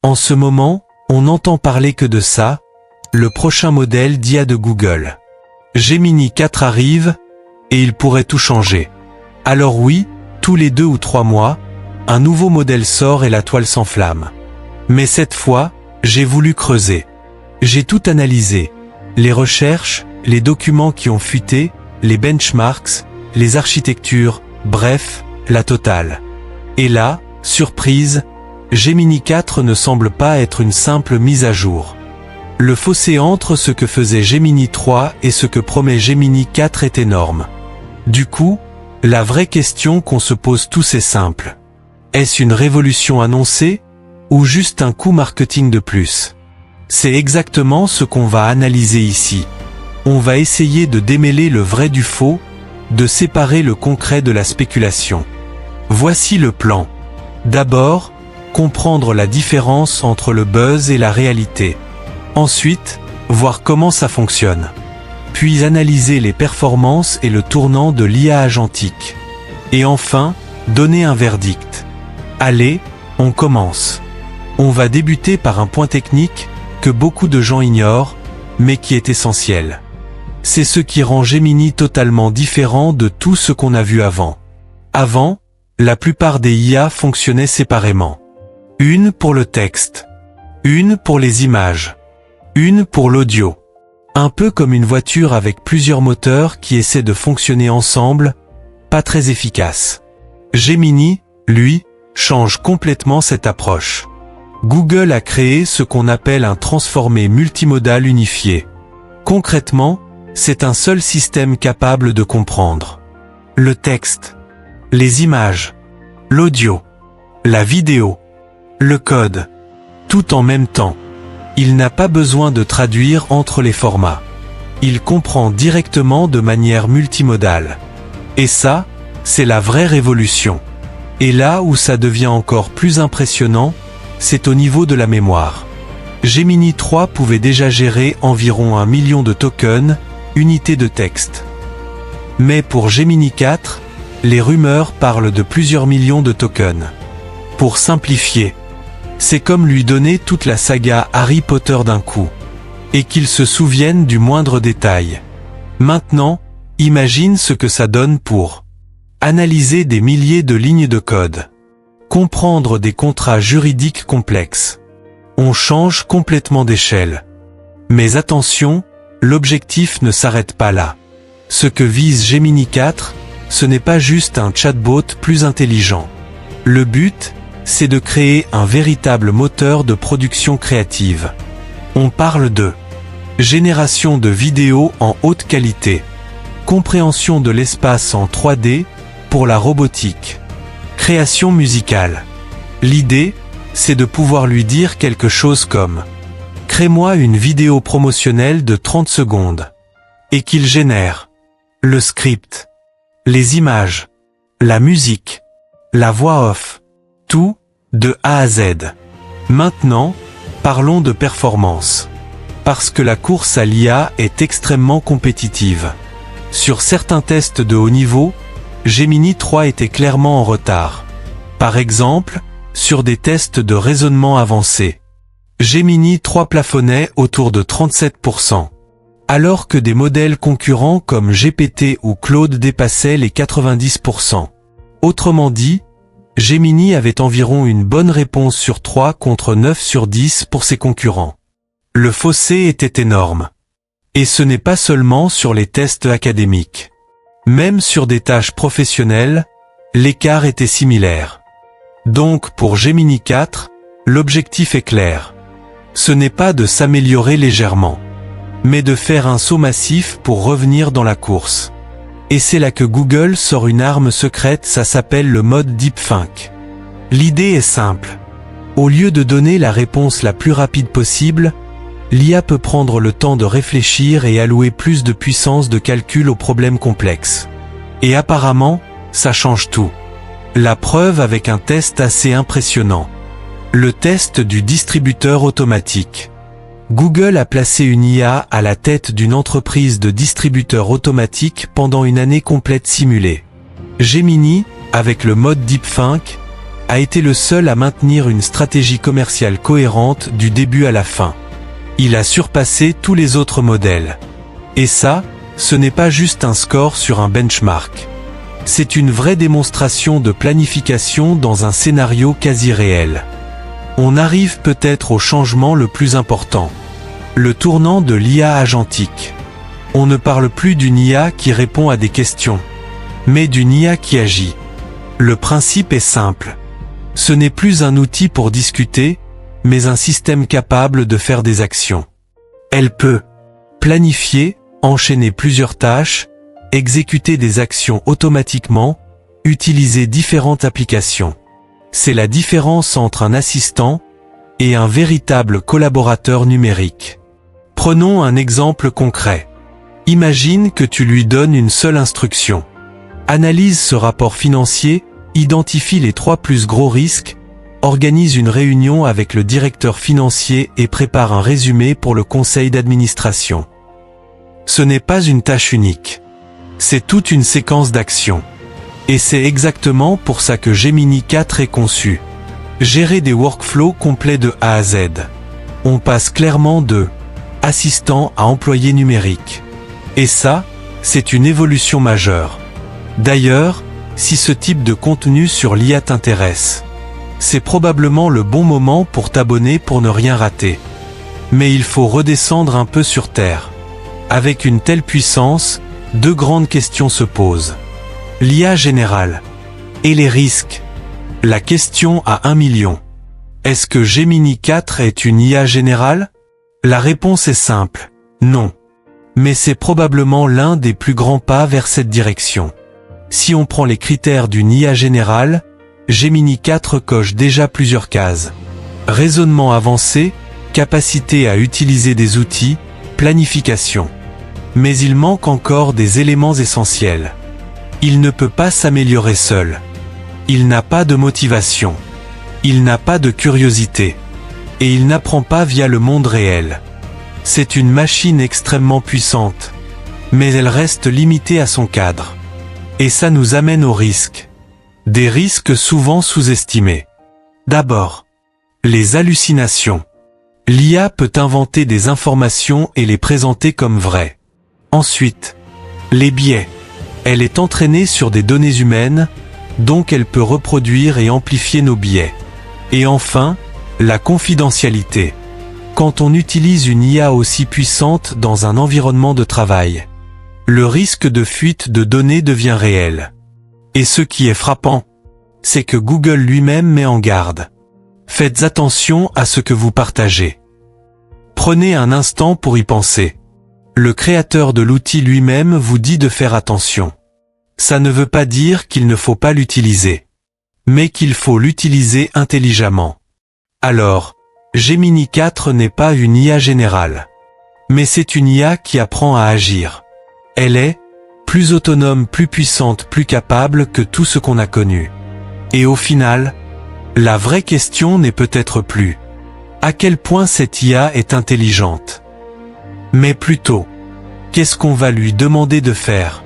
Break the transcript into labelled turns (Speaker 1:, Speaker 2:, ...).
Speaker 1: En ce moment, on n'entend parler que de ça, le prochain modèle d'IA de Google. Gemini 4 arrive, et il pourrait tout changer. Alors oui, tous les 2 ou 3 mois, un nouveau modèle sort et la toile s'enflamme. Mais cette fois, j'ai voulu creuser. J'ai tout analysé. Les recherches, les documents qui ont fuité, les benchmarks, les architectures, bref, la totale. Et là, surprise, Gemini 4 ne semble pas être une simple mise à jour. Le fossé entre ce que faisait Gemini 3 et ce que promet Gemini 4 est énorme. Du coup, la vraie question qu'on se pose tous est simple. Est-ce une révolution annoncée, ou juste un coup marketing de plus? C'est exactement ce qu'on va analyser ici. On va essayer de démêler le vrai du faux, de séparer le concret de la spéculation. Voici le plan. D'abord, comprendre la différence entre le buzz et la réalité. Ensuite, voir comment ça fonctionne. Puis analyser les performances et le tournant de l'IA agentique. Et enfin, donner un verdict. Allez, on commence. On va débuter par un point technique que beaucoup de gens ignorent, mais qui est essentiel. C'est ce qui rend Gemini totalement différent de tout ce qu'on a vu avant. Avant, la plupart des IA fonctionnaient séparément. Une pour le texte, une pour les images, une pour l'audio. Un peu comme une voiture avec plusieurs moteurs qui essaient de fonctionner ensemble, pas très efficace. Gemini, lui, change complètement cette approche. Google a créé ce qu'on appelle un transformé multimodal unifié. Concrètement, c'est un seul système capable de comprendre le texte, les images, l'audio, la vidéo, le code, tout en même temps. Il n'a pas besoin de traduire entre les formats. Il comprend directement de manière multimodale. Et ça, c'est la vraie révolution. Et là où ça devient encore plus impressionnant, c'est au niveau de la mémoire. Gemini 3 pouvait déjà gérer environ 1 million de tokens, unités de texte. Mais pour Gemini 4, les rumeurs parlent de plusieurs millions de tokens. Pour simplifier, c'est comme lui donner toute la saga Harry Potter d'un coup. Et qu'il se souvienne du moindre détail. Maintenant, imagine ce que ça donne pour analyser des milliers de lignes de code. Comprendre des contrats juridiques complexes. On change complètement d'échelle. Mais attention, l'objectif ne s'arrête pas là. Ce que vise Gemini 4, ce n'est pas juste un chatbot plus intelligent. Le but, c'est de créer un véritable moteur de production créative. On parle de génération de vidéos en haute qualité, compréhension de l'espace en 3D pour la robotique, création musicale. L'idée, c'est de pouvoir lui dire quelque chose comme « Crée-moi une vidéo promotionnelle de 30 secondes » et qu'il génère le script, les images, la musique, la voix off, tout de A à Z. Maintenant, parlons de performance. Parce que la course à l'IA est extrêmement compétitive. Sur certains tests de haut niveau, Gemini 3 était clairement en retard. Par exemple, sur des tests de raisonnement avancé. Gemini 3 plafonnait autour de 37%. Alors que des modèles concurrents comme GPT ou Claude dépassaient les 90%. Autrement dit, Gemini avait environ une bonne réponse sur 3 contre 9 sur 10 pour ses concurrents. Le fossé était énorme. Et ce n'est pas seulement sur les tests académiques. Même sur des tâches professionnelles, l'écart était similaire. Donc pour Gemini 4, l'objectif est clair. Ce n'est pas de s'améliorer légèrement, mais de faire un saut massif pour revenir dans la course. Et c'est là que Google sort une arme secrète, ça s'appelle le mode deepfake. L'idée est simple. Au lieu de donner la réponse la plus rapide possible, l'IA peut prendre le temps de réfléchir et allouer plus de puissance de calcul aux problèmes complexes. Et apparemment, ça change tout. La preuve avec un test assez impressionnant. Le test du distributeur automatique. Google a placé une IA à la tête d'une entreprise de distributeurs automatiques pendant une année complète simulée. Gemini, avec le mode deepfake, a été le seul à maintenir une stratégie commerciale cohérente du début à la fin. Il a surpassé tous les autres modèles. Et ça, ce n'est pas juste un score sur un benchmark. C'est une vraie démonstration de planification dans un scénario quasi réel. On arrive peut-être au changement le plus important. Le tournant de l'IA agentique. On ne parle plus d'une IA qui répond à des questions, mais d'une IA qui agit. Le principe est simple. Ce n'est plus un outil pour discuter, mais un système capable de faire des actions. Elle peut planifier, enchaîner plusieurs tâches, exécuter des actions automatiquement, utiliser différentes applications. C'est la différence entre un assistant et un véritable collaborateur numérique. Prenons un exemple concret. Imagine que tu lui donnes une seule instruction. Analyse ce rapport financier, identifie les 3 plus gros risques, organise une réunion avec le directeur financier et prépare un résumé pour le conseil d'administration. Ce n'est pas une tâche unique. C'est toute une séquence d'actions. Et c'est exactement pour ça que Gemini 4 est conçu. Gérer des workflows complets de A à Z. On passe clairement de assistant à employé numérique. Et ça, c'est une évolution majeure. D'ailleurs, si ce type de contenu sur l'IA t'intéresse, c'est probablement le bon moment pour t'abonner pour ne rien rater. Mais il faut redescendre un peu sur terre. Avec une telle puissance, 2 grandes questions se posent. L'IA générale. Et les risques. La question à 1 million. Est-ce que Gemini 4 est une IA générale? La réponse est simple. Non. Mais c'est probablement l'un des plus grands pas vers cette direction. Si on prend les critères d'une IA générale, Gemini 4 coche déjà plusieurs cases. Raisonnement avancé, capacité à utiliser des outils, planification. Mais il manque encore des éléments essentiels. Il ne peut pas s'améliorer seul. Il n'a pas de motivation. Il n'a pas de curiosité. Et il n'apprend pas via le monde réel. C'est une machine extrêmement puissante. Mais elle reste limitée à son cadre. Et ça nous amène aux risques. Des risques souvent sous-estimés. D'abord, les hallucinations. L'IA peut inventer des informations et les présenter comme vraies. Ensuite, les biais. Elle est entraînée sur des données humaines, donc elle peut reproduire et amplifier nos biais. Et enfin, la confidentialité. Quand on utilise une IA aussi puissante dans un environnement de travail, le risque de fuite de données devient réel. Et ce qui est frappant, c'est que Google lui-même met en garde. Faites attention à ce que vous partagez. Prenez un instant pour y penser. Le créateur de l'outil lui-même vous dit de faire attention. Ça ne veut pas dire qu'il ne faut pas l'utiliser, mais qu'il faut l'utiliser intelligemment. Alors, Gemini 4 n'est pas une IA générale, mais c'est une IA qui apprend à agir. Elle est plus autonome, plus puissante, plus capable que tout ce qu'on a connu. Et au final, la vraie question n'est peut-être plus à quel point cette IA est intelligente, mais plutôt qu'est-ce qu'on va lui demander de faire.